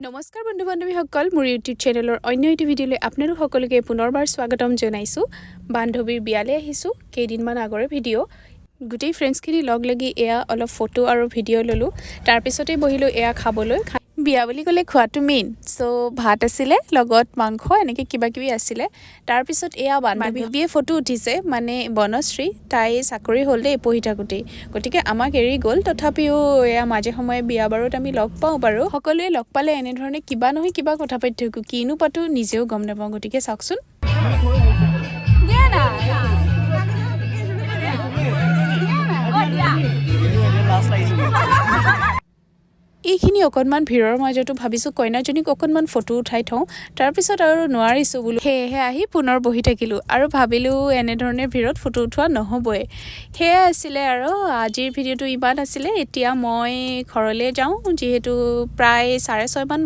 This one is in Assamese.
নমস্কাৰ বন্ধু বান্ধৱীসকল মোৰ ইউটিউব চেনেলৰ অন্য এটি ভিডিঅ'লৈ আপোনালোক সকলোকে পুনৰবাৰ স্বাগতম জনাইছোঁ। বান্ধৱীৰ বিয়ালৈ আহিছোঁ। কেইদিনমান আগৰে ভিডিঅ'। গোটেই ফ্ৰেণ্ডছখিনি লগ লাগি এয়া অলপ ফটো আৰু ভিডিঅ' ল'লোঁ। তাৰপিছতে বহিলোঁ এয়া খাবলৈ। বিয়া বুলি ক'লে খোৱাটো মেইন। চ' ভাত আছিলে লগত মাংস এনেকৈ কিবা কিবি আছিলে। তাৰপিছত এয়া বান্ধৱীয়ে ফটো উঠিছে, মানে বনশ্ৰী, তাই চাকৰি হ'ল দেই পঢ়ি থাকোঁতেই, গতিকে আমাক এৰি গ'ল। তথাপিও এয়া মাজে সময়ে বিয়া বাৰুত আমি লগ পাওঁ বাৰু। সকলোৱে লগ পালে এনেধৰণে কিবা নহয় কিবা কথা পাতি থাকোঁ, কিনো পাতো নিজেও গম নাপাওঁ। গতিকে চাওকচোন। এইখিনি অকণমান ভিৰৰ মাজতো ভাবিছোঁ কইনাজনীক অকণমান ফটো উঠাই থওঁ। তাৰপিছত আৰু নোৱাৰিছোঁ বোলো, সেয়েহে আহি পুনৰ বহি থাকিলোঁ আৰু ভাবিলোঁ এনেধৰণে ভিৰত ফটো উঠোৱা নহ'বই। সেয়াই আছিলে আৰু আজিৰ ভিডিঅ'টো ইমান আছিলে। এতিয়া মই ঘৰলৈ যাওঁ, যিহেতু প্ৰায় 6:30 মান